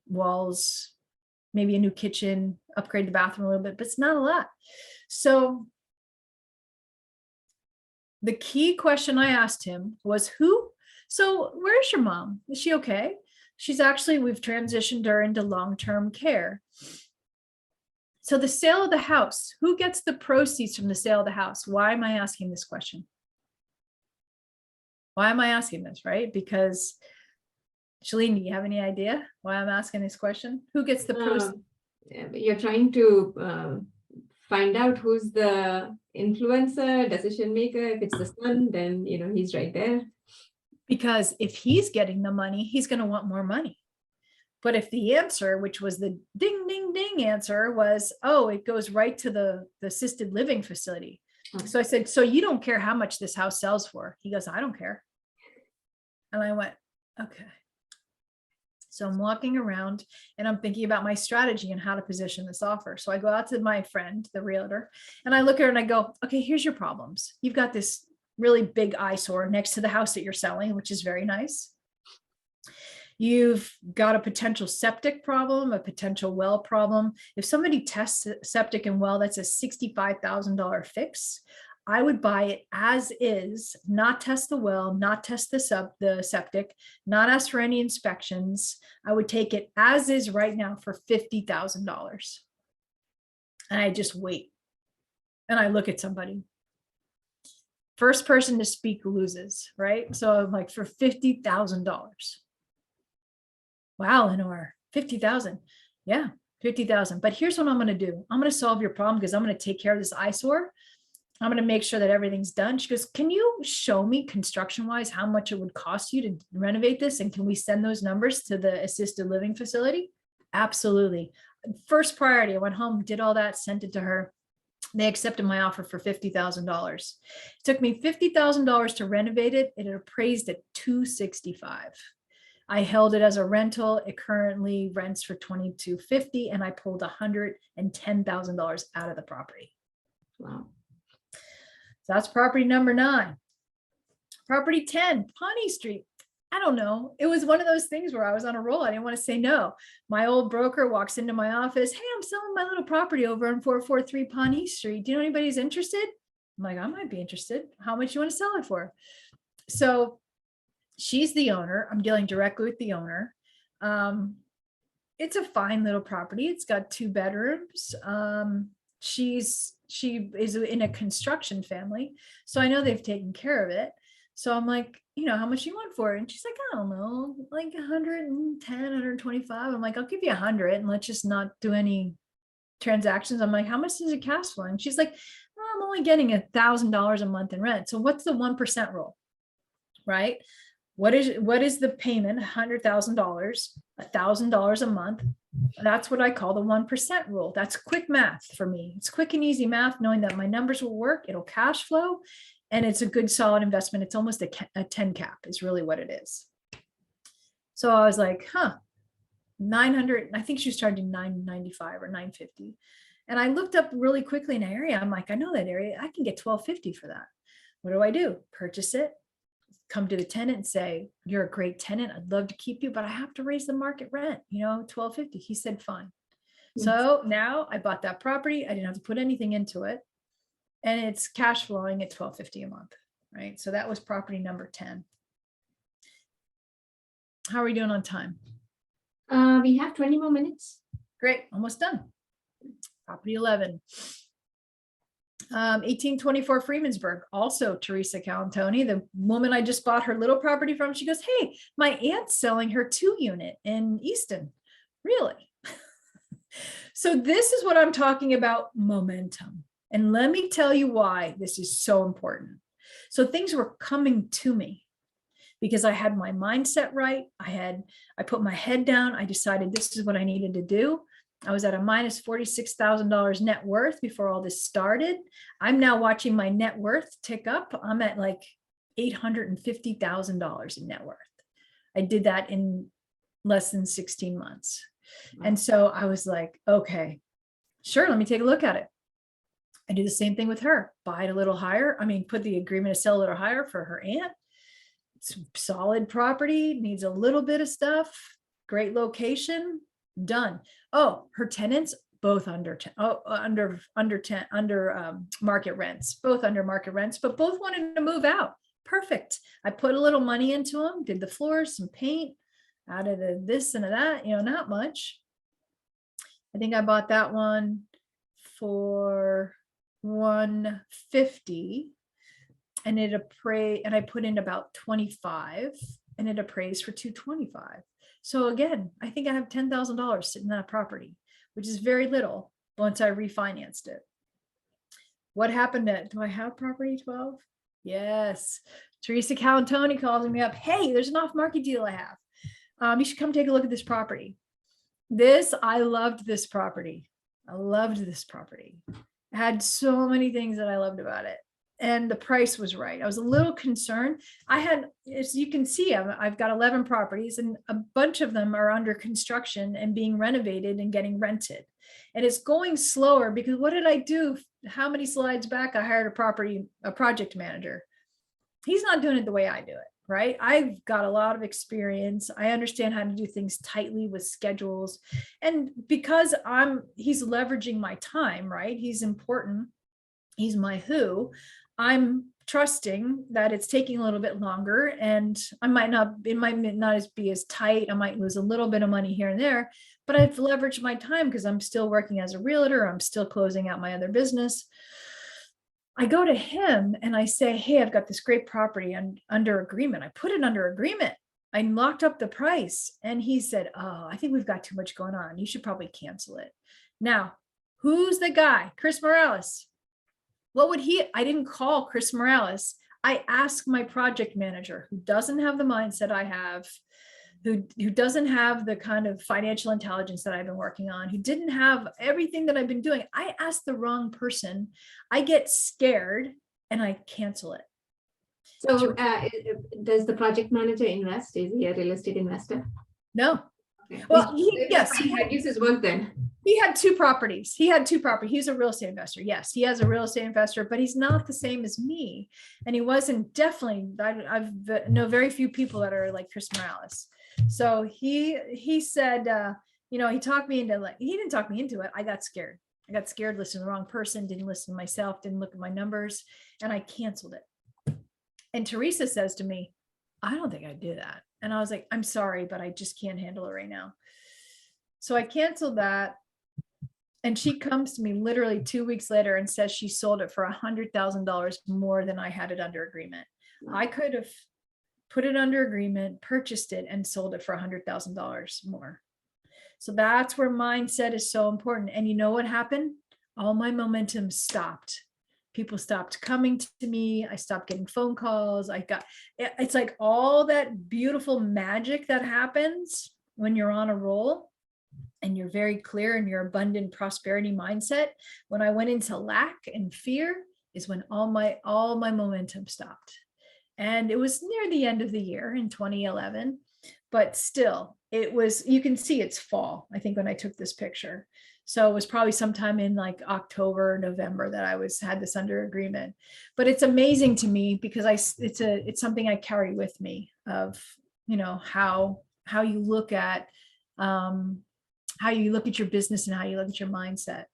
walls, maybe a new kitchen, upgrade the bathroom a little bit, but it's not a lot. So the key question I asked him was, so where's your mom? Is she okay? We've transitioned her into long-term care. So the sale of the house, who gets the proceeds from the sale of the house? Why am I asking this question? Why am I asking this, right? Because Shalene, do you have any idea why I'm asking this question? Who gets the proceeds? You're trying to find out who's the influencer, decision maker. If it's the son, then he's right there. Because if he's getting the money, he's going to want more money. But if the answer, which was the ding, ding, ding answer was, oh, it goes right to the assisted living facility. Oh. So I said, so you don't care how much this house sells for? He goes, I don't care. And I went, okay. So I'm walking around and I'm thinking about my strategy and how to position this offer. So I go out to my friend, the realtor, and I look at her and I go, okay, here's your problems. You've got this really big eyesore next to the house that you're selling, which is very nice. You've got a potential septic problem, a potential well problem. If somebody tests septic and well, that's a $65,000 fix. I would buy it as is, not test the well, not test the septic, not ask for any inspections. I would take it as is right now for $50,000. And I just wait. And I look at somebody. First person to speak loses, right? So I'm like, for $50,000. Wow, Lenore, 50,000. Yeah, 50,000. But here's what I'm going to do. I'm going to solve your problem because I'm going to take care of this eyesore. I'm going to make sure that everything's done. She goes, can you show me construction wise how much it would cost you to renovate this? And can we send those numbers to the assisted living facility? Absolutely. First priority, I went home, did all that, sent it to her. They accepted my offer for $50,000. It took me $50,000 to renovate it. It appraised at $265,000. I held it as a rental. It currently rents for $2,250, and I pulled $110,000 out of the property. Wow. So that's property number 9. Property 10, Pawnee Street. I don't know. It was one of those things where I was on a roll. I didn't want to say no. My old broker walks into my office. Hey, I'm selling my little property over on 443 Pawnee Street. Do you know anybody's interested? I'm like, I might be interested. How much you want to sell it for? So she's the owner. I'm dealing directly with the owner. It's a fine little property. It's got 2 bedrooms. She is in a construction family, so I know they've taken care of it. So I'm like, how much you want for it? And she's like, I don't know, like 110, 125. I'm like, I'll give you 100 and let's just not do any transactions. I'm like, how much is it cash flowing? She's like, well, I'm only getting $1,000 a month in rent. So what's the 1% rule, right? What is the payment? $100,000, $1,000 a month. That's what I call the 1% rule. That's quick math for me. It's quick and easy math, knowing that my numbers will work, it'll cash flow, and it's a good solid investment. It's almost a 10 cap is really what it is. So I was like, 900, I think she was charging $995 or $950. And I looked up really quickly in an area. I'm like, I know that area. I can get $1,250 for that. What do? Purchase it, come to the tenant and say, you're a great tenant. I'd love to keep you, but I have to raise the market rent, $1,250. He said, fine. So now I bought that property. I didn't have to put anything into it. And it's cash flowing at $1,250 a month, right? So that was property number 10. How are we doing on time? We have 20 more minutes. Great, almost done. Property 11. 1824 Freemansburg, also Teresa Calantoni, the woman I just bought her little property from. She goes, hey, my aunt's selling her 2-unit in Easton. Really? So this is what I'm talking about, momentum. And let me tell you why this is so important. So things were coming to me because I had my mindset right. I put my head down. I decided this is what I needed to do. I was at a minus $46,000 net worth before all this started. I'm now watching my net worth tick up. I'm at like $850,000 in net worth. I did that in less than 16 months. And so I was like, okay, sure, let me take a look at it. I do the same thing with her, buy it a little higher. Put the agreement to sell a little higher for her aunt. It's solid property, needs a little bit of stuff, great location, done. Oh, her tenants both under market rents, but both wanted to move out. Perfect. I put a little money into them, did the floors, some paint, added this and that, not much. I think I bought that one for $150, and I put in about 25, and it appraised for $225. So again, I think I have $10,000 sitting in that property, which is very little once I refinanced it. What happened do I have property 12? Yes. Teresa Calantoni calls me up. Hey, there's an off-market deal I have. You should come take a look at this property. I loved this property. It had so many things that I loved about it. And the price was right. I was a little concerned. As you can see, I've got 11 properties, and a bunch of them are under construction and being renovated and getting rented. And it's going slower because what did I do? How many slides back? I hired a project manager. He's not doing it the way I do it, right? I've got a lot of experience. I understand how to do things tightly with schedules. And because he's leveraging my time, right? He's important. He's my who. I'm trusting that it's taking a little bit longer, and it might not be as tight. I might lose a little bit of money here and there, but I've leveraged my time because I'm still working as a realtor. I'm still closing out my other business. I go to him and I say, hey, I've got this great property under agreement. I put it under agreement. I locked up the price, and he said, oh, I think we've got too much going on. You should probably cancel it. Now, who's the guy? Chris Morales. I didn't call Chris Morales. I asked my project manager, who doesn't have the mindset I have, who doesn't have the kind of financial intelligence that I've been working on, who didn't have everything that I've been doing. I asked the wrong person. I get scared and I cancel it. So does the project manager invest? Is he a real estate investor? No. Okay. Well, yes. He reduces his work then. He had 2 properties. He's a real estate investor. Yes, he has a real estate investor, but he's not the same as me. And he wasn't I know very few people that are like Chris Morales. So he said, he talked me into he didn't talk me into it. I got scared. I got scared, listened to the wrong person, didn't listen to myself, didn't look at my numbers, and I canceled it. And Teresa says to me, I don't think I did that. And I was like, I'm sorry, but I just can't handle it right now. So I canceled that. And she comes to me literally 2 weeks later and says she sold it for $100,000 more than I had it under agreement. I could have put it under agreement, purchased it, and sold it for $100,000 more. So that's where mindset is so important. And you know what happened? All my momentum stopped. People stopped coming to me. I stopped getting phone calls. It's like all that beautiful magic that happens when you're on a roll and you're very clear in your abundant prosperity mindset. When I went into lack and fear is when all my momentum stopped. And it was near the end of the year in 2011, but still it was, you can see it's fall, I think, when I took this picture. So it was probably sometime in like October, November that I had this under agreement. But it's amazing to me because it's something I carry with me of, you know, how you look at your business and how you look at your mindset.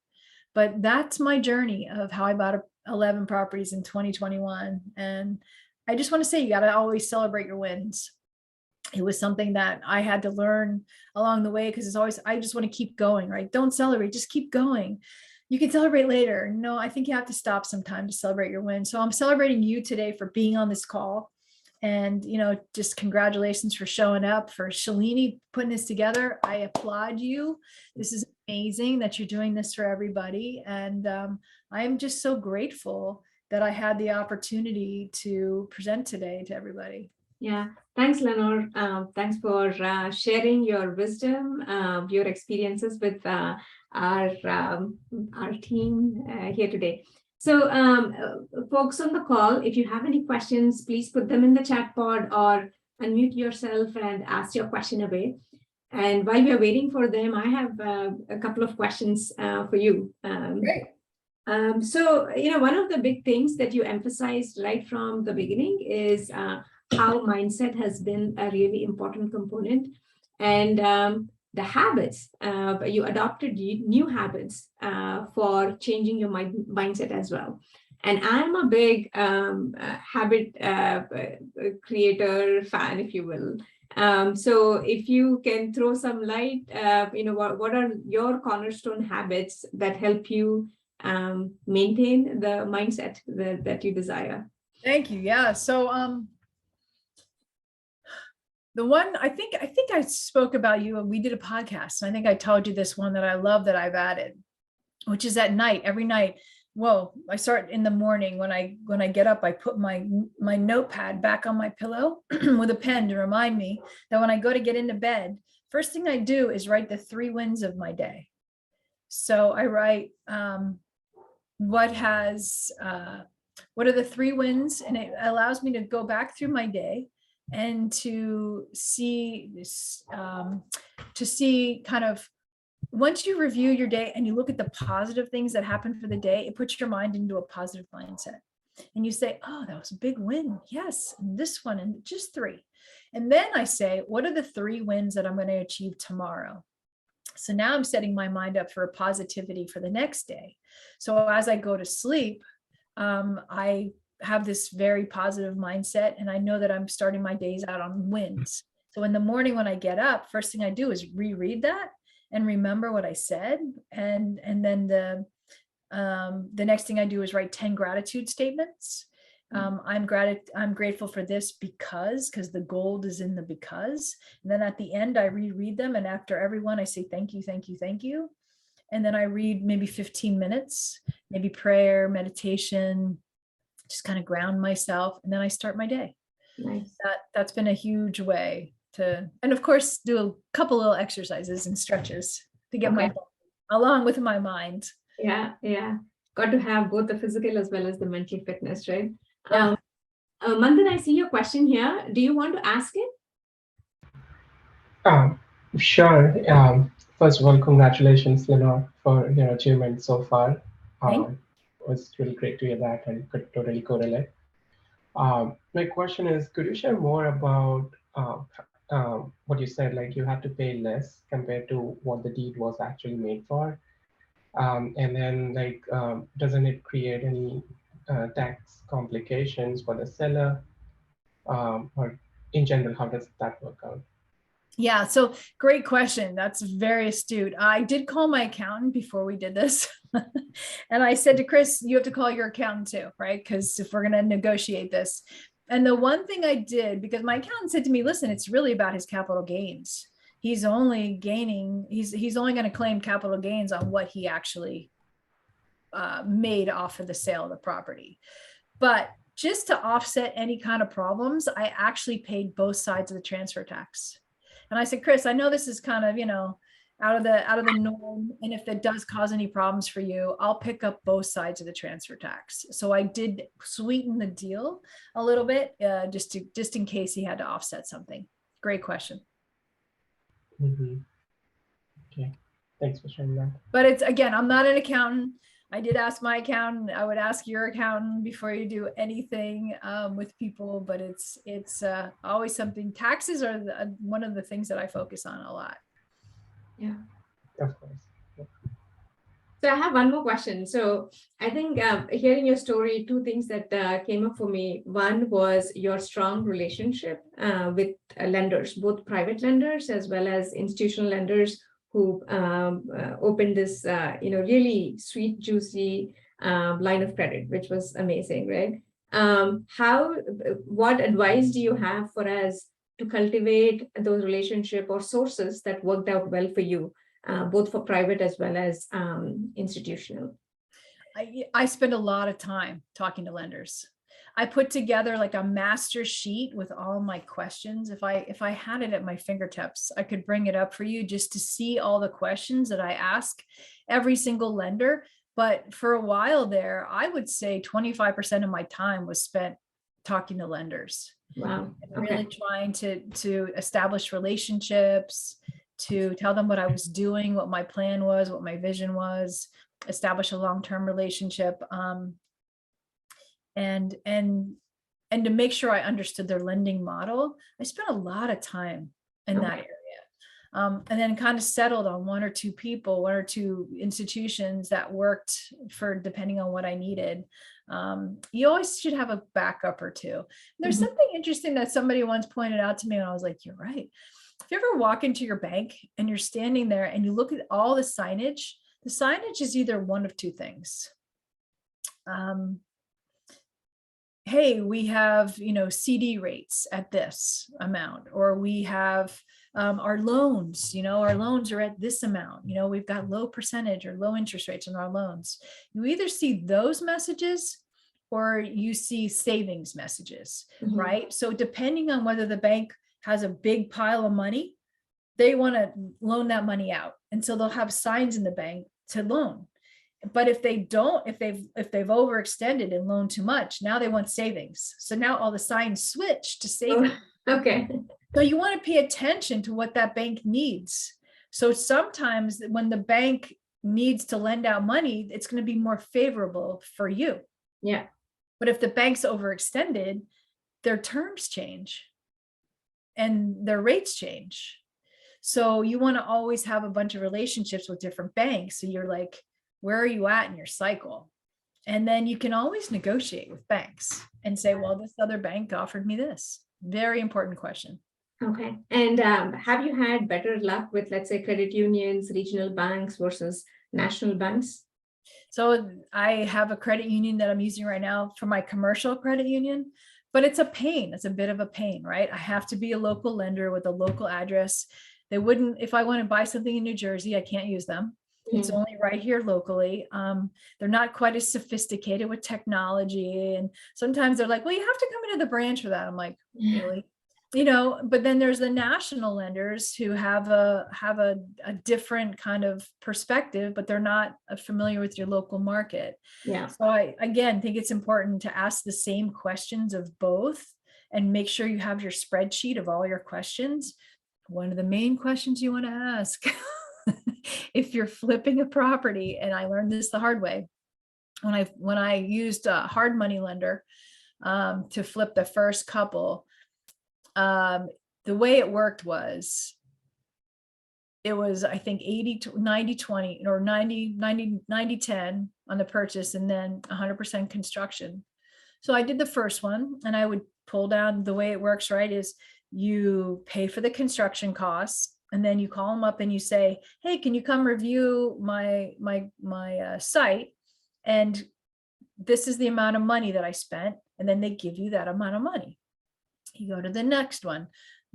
But that's my journey of how I bought 11 properties in 2021. And I just want to say, you got to always celebrate your wins. It was something that I had to learn along the way, because it's always, I just want to keep going, right? Don't celebrate, just keep going. You can celebrate later. No, I think you have to stop sometime to celebrate your win. So I'm celebrating you today for being on this call. And, you know, just congratulations for showing up, for Shalini putting this together. I applaud you. This is amazing that you're doing this for everybody. And I'm just so grateful that I had the opportunity to present today to everybody. Yeah, thanks, Lenore. Thanks for sharing your wisdom, your experiences with our team here today. So folks on the call, if you have any questions, please put them in the chat pod or unmute yourself and ask your question away. And while we are waiting for them, I have a couple of questions for you. Great. So, you know, one of the big things that you emphasized right from the beginning is how mindset has been a really important component. And the habits, you adopted new habits for changing your mindset as well. And I'm a big habit creator fan, if you will. So if you can throw some light, you know, what are your cornerstone habits that help you maintain the mindset that you desire? Thank you. Yeah. So the one I think I spoke about you, and we did a podcast. And I think I told you this one that I love that I've added, which is at night, every night. Well, I start in the morning when I get up, I put my notepad back on my pillow with a pen to remind me that when I go to get into bed, first thing I do is write the 3 wins of my day. So I write what are the 3 wins, and it allows me to go back through my day and to see this, to see kind of, once you review your day and you look at the positive things that happened for the day, it puts your mind into a positive mindset. And you say, oh, that was a big win. Yes. And this one, and just 3. And then I say, what are the 3 wins that I'm going to achieve tomorrow? So now I'm setting my mind up for a positivity for the next day. So as I go to sleep, I have this very positive mindset, and I know that I'm starting my days out on wins. So in the morning when I get up, first thing I do is reread that and remember what I said. And then the next thing I do is write 10 gratitude statements. I'm grateful for this because the gold is in the because. And then at the end, I reread them. And after every one, I say, thank you, thank you, thank you. And then I read maybe 15 minutes, maybe prayer, meditation, just kind of ground myself. And then I start my day. Nice. That's been a huge way to, and of course, do a couple little exercises and stretches to get my body along with my mind. Yeah. Got to have both the physical as well as the mental fitness, right? Yeah. Mandan, I see your question here. Do you want to ask it? Sure. First of all, congratulations, Lenore, for your achievement so far. It was really great to hear that, and could totally correlate. My question is, could you share more about what you said, like you had to pay less compared to what the deed was actually made for? And then like, doesn't it create any tax complications for the seller? Or in general, how does that work out? Yeah, so great question. That's very astute. I did call my accountant before we did this. And I said to Chris, you have to call your accountant too, right? Because if we're going to negotiate this. And the one thing I did, because my accountant said to me, listen, it's really about his capital gains. He's only gaining, he's only going to claim capital gains on what he actually made off of the sale of the property. But just to offset any kind of problems, I actually paid both sides of the transfer tax. And I said, Chris, I know this is kind of, out of the norm. And if it does cause any problems for you, I'll pick up both sides of the transfer tax. So I did sweeten the deal a little bit, just in case he had to offset something. Great question. Mm-hmm. Okay, thanks for sharing that. But it's, again, I'm not an accountant. I did ask my accountant. I would ask your accountant before you do anything with people, but it's always something. Taxes are one of the things that I focus on a lot. Yeah. Of course. So I have one more question. So I think hearing your story, two things that came up for me. One was your strong relationship with lenders, both private lenders as well as institutional lenders who opened this, really sweet, juicy line of credit, which was amazing, right? What advice do you have for us to cultivate those relationship or sources that worked out well for you? Both for private as well as institutional. I spend a lot of time talking to lenders. I put together like a master sheet with all my questions. If I had it at my fingertips, I could bring it up for you just to see all the questions that I ask every single lender. But for a while there, I would say 25% of my time was spent talking to lenders. Wow. And really trying to establish relationships, to tell them what I was doing, what my plan was, what my vision was, establish a long-term relationship, and to make sure I understood their lending model. I spent a lot of time in that area, and then kind of settled on one or two people, one or two institutions that worked for depending on what I needed. You always should have a backup or two. There's something interesting that somebody once pointed out to me, and I was like, you're right. If you ever walk into your bank and you're standing there and you look at all the signage is either one of two things. Hey, we have, CD rates at this amount, or we have our loans, our loans are at this amount, we've got low percentage or low interest rates on our loans. You either see those messages or you see savings messages, right? So depending on whether the bank has a big pile of money, they want to loan that money out. And so they'll have signs in the bank to loan. But if they don't, if they've overextended and loaned too much, now they want savings. So now all the signs switch to savings. Okay. So you want to pay attention to what that bank needs. So sometimes when the bank needs to lend out money, it's going to be more favorable for you. Yeah. But if the bank's overextended, their terms change and their rates change. So you want to always have a bunch of relationships with different banks. So you're like, where are you at in your cycle? And then you can always negotiate with banks and say, well, this other bank offered me this. Very important question. Okay. And have you had better luck with, let's say, credit unions, regional banks versus national banks? So I have a credit union that I'm using right now for my commercial credit union, but it's a pain. It's a bit of a pain, right? I have to be a local lender with a local address. They wouldn't, if I want to buy something in New Jersey, I can't use them. It's only right here locally. They're not quite as sophisticated with technology. And sometimes they're like, well, you have to come into the branch for that. I'm like, really? But then there's the national lenders who have a different kind of perspective, but they're not familiar with your local market. Yeah. So I, again, think it's important to ask the same questions of both and make sure you have your spreadsheet of all your questions. One of the main questions you want to ask if you're flipping a property, and I learned this the hard way when I used a hard money lender to flip the first couple. The way it worked was it was, I think 80 to 90, 20 or 90, 90, 90, 10 on the purchase and then 100% construction. So I did the first one and I would pull down. The way it works, right, is you pay for the construction costs and then you call them up and you say, hey, can you come review my site? And this is the amount of money that I spent. And then they give you that amount of money. You go to the next one.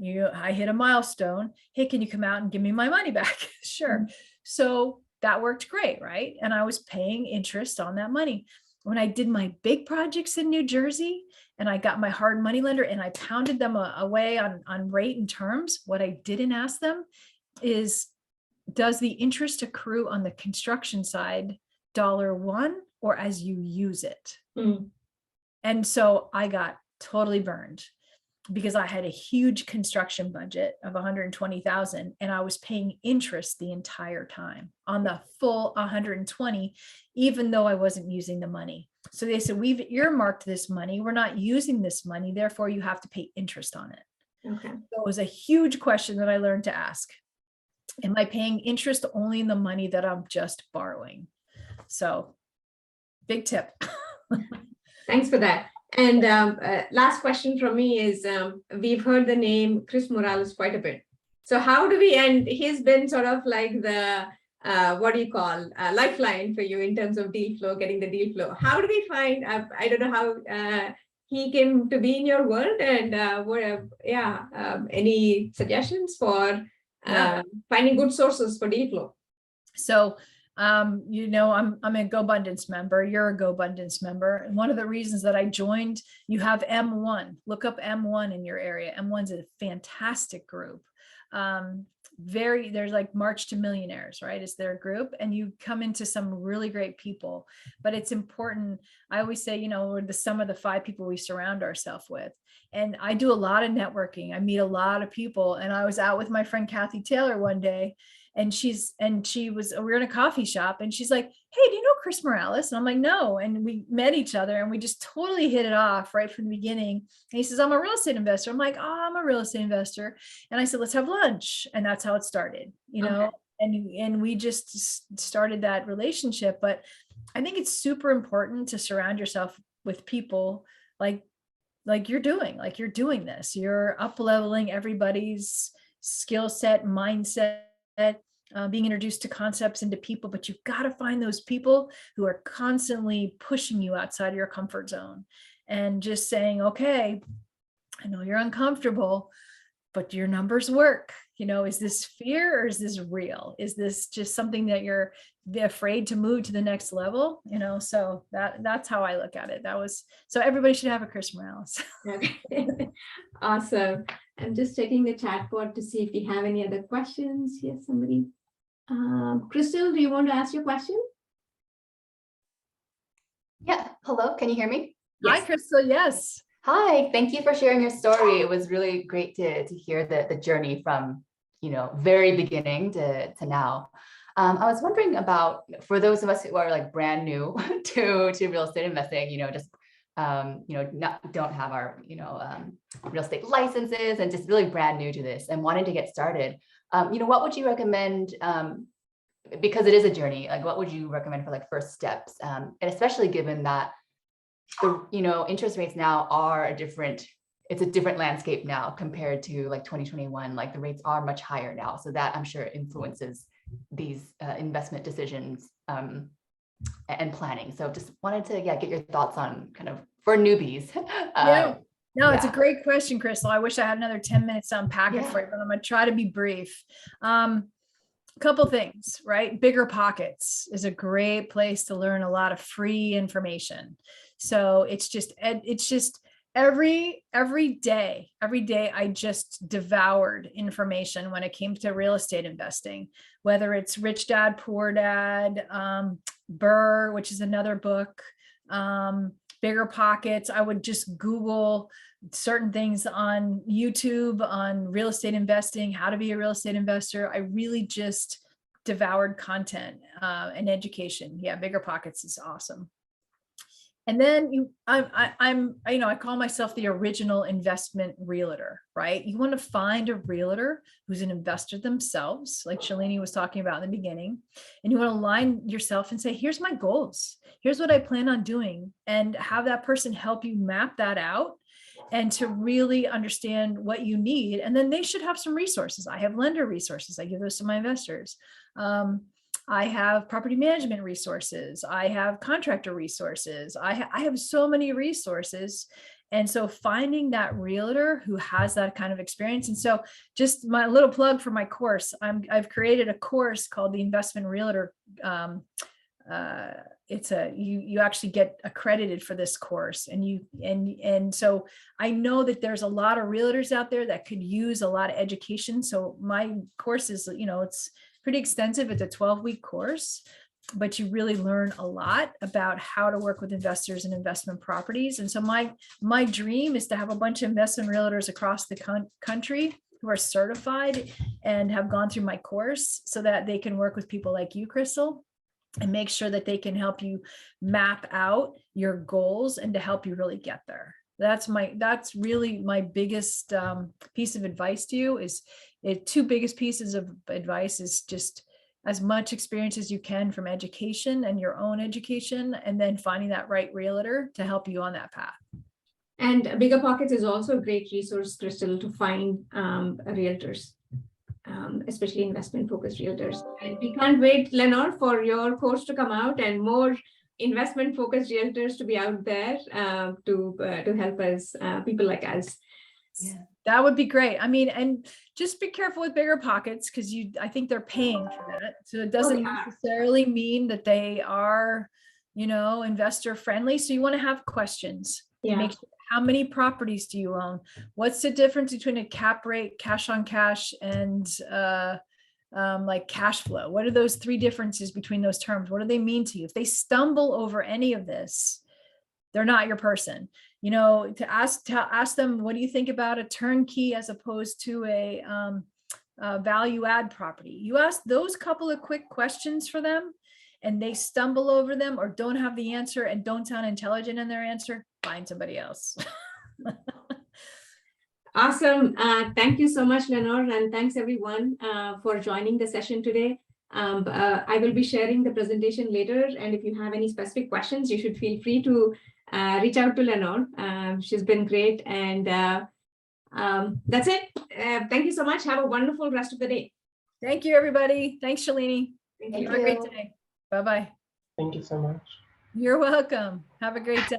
I hit a milestone. Hey, can you come out and give me my money back? Sure. Mm-hmm. So that worked great, right? And I was paying interest on that money. When I did my big projects in New Jersey and I got my hard money lender and I pounded them away on rate and terms, what I didn't ask them is, does the interest accrue on the construction side $1 or as you use it? Mm. And so I got totally burned because I had a huge construction budget of 120,000 and I was paying interest the entire time on the full 120, even though I wasn't using the money. So they said, we've earmarked this money. We're not using this money. Therefore you have to pay interest on it. Okay. So it was a huge question that I learned to ask. Am I paying interest only in the money that I'm just borrowing? So big tip. Thanks for that. And last question from me is, we've heard the name Chris Morales quite a bit. So how do we, and he's been sort of like the, lifeline for you in terms of deal flow, getting the deal flow. How do we find, I don't know how he came to be in your world and any suggestions for finding good sources for deal flow? So I'm a GoBundance member. You're a GoBundance member. And one of the reasons that I joined, you have M1, look up M1 in your area. M1's a fantastic group. There's like March to Millionaires, right? It's their group and you come into some really great people, but it's important. I always say, we're the sum of the 5 people we surround ourselves with. And I do a lot of networking. I meet a lot of people. And I was out with my friend Kathy Taylor one day. And we were in a coffee shop and she's like, hey, do you know Chris Morales? And I'm like, no. And we met each other and we just totally hit it off right from the beginning. And he says, I'm a real estate investor. I'm like, oh, I'm a real estate investor. And I said, let's have lunch. And that's how it started, Okay. And we just started that relationship. But I think it's super important to surround yourself with people like you're doing this. You're up-leveling everybody's skill set, mindset, being introduced to concepts and to people, but you've got to find those people who are constantly pushing you outside of your comfort zone and just saying, okay, I know you're uncomfortable, but your numbers work. Is this fear or is this real? Is this just something that you're afraid to move to the next level? So that's how I look at it. So everybody should have a Chris Morales. Okay. Awesome. I'm just checking the chat board to see if we have any other questions. Yes, somebody. Crystal, do you want to ask your question? Yeah. Hello. Can you hear me? Yes. Hi, Crystal. Yes. Hi. Thank you for sharing your story. It was really great to hear the journey from, very beginning to now. I was wondering about, for those of us who are like brand new to real estate investing, don't have our, real estate licenses and just really brand new to this and wanting to get started. What would you recommend, because it is a journey, like what would you recommend for like first steps? And especially given that the, interest rates now are it's a different landscape now compared to like 2021, like the rates are much higher now. So that I'm sure influences these investment decisions and planning. So just wanted to get your thoughts on kind of for newbies. It's a great question, Crystal. I wish I had another 10 minutes to unpack it for you, but I'm going to try to be brief. Couple things, right? Bigger Pockets is a great place to learn a lot of free information. So it's just every day I just devoured information when it came to real estate investing, whether it's Rich Dad, Poor Dad, Burr, which is another book, Bigger Pockets. I would just Google certain things on YouTube on real estate investing, how to be a real estate investor. I really just devoured content and education. Yeah, Bigger Pockets is awesome. And then I call myself the original investment realtor, right? You want to find a realtor who's an investor themselves, like Shalini was talking about in the beginning, and you want to align yourself and say, here's my goals, here's what I plan on doing, and have that person help you map that out and to really understand what you need. And then they should have some resources. I have lender resources. I give those to my investors. I have property management resources. I have contractor resources. I have so many resources. And so finding that realtor who has that kind of experience. And so just my little plug for my course, I've created a course called the Investment Realtor. You actually get accredited for this course, and so I know that there's a lot of realtors out there that could use a lot of education. So my course is, it's pretty extensive. It's a 12-week course, but you really learn a lot about how to work with investors and investment properties. And so my dream is to have a bunch of investment realtors across the country who are certified and have gone through my course so that they can work with people like you, Crystal, and make sure that they can help you map out your goals and to help you really get there. That's really my biggest piece of advice to you. Two biggest pieces of advice is just as much experience as you can from education and your own education, and then finding that right realtor to help you on that path. And Bigger Pockets is also a great resource, Crystal, to find realtors, especially investment-focused realtors. And we can't wait, Lenore, for your course to come out and more investment-focused realtors to be out there to help us, people like us. Yeah. That would be great. I mean, and just be careful with Bigger Pockets, because I think they're paying for that. So it doesn't necessarily mean that they are, investor friendly. So you want to have questions. Yeah. Make sure, how many properties do you own? What's the difference between a cap rate, cash on cash, and like cash flow? What are those three differences between those terms? What do they mean to you? If they stumble over any of this, they're not your person. To ask them, what do you think about a turnkey as opposed to a value add property? You ask those couple of quick questions for them, and they stumble over them or don't have the answer and don't sound intelligent in their answer, find somebody else. Awesome. Thank you so much, Lenore, and thanks everyone for joining the session today. I will be sharing the presentation later, and if you have any specific questions, you should feel free to reach out to Lenore. She's been great, and that's it. Thank you so much. Have a wonderful rest of the day. Thank you, everybody. Thanks, Shalini. Thank Thank you. Have a great day. Bye-bye. Thank you so much. You're welcome. Have a great day.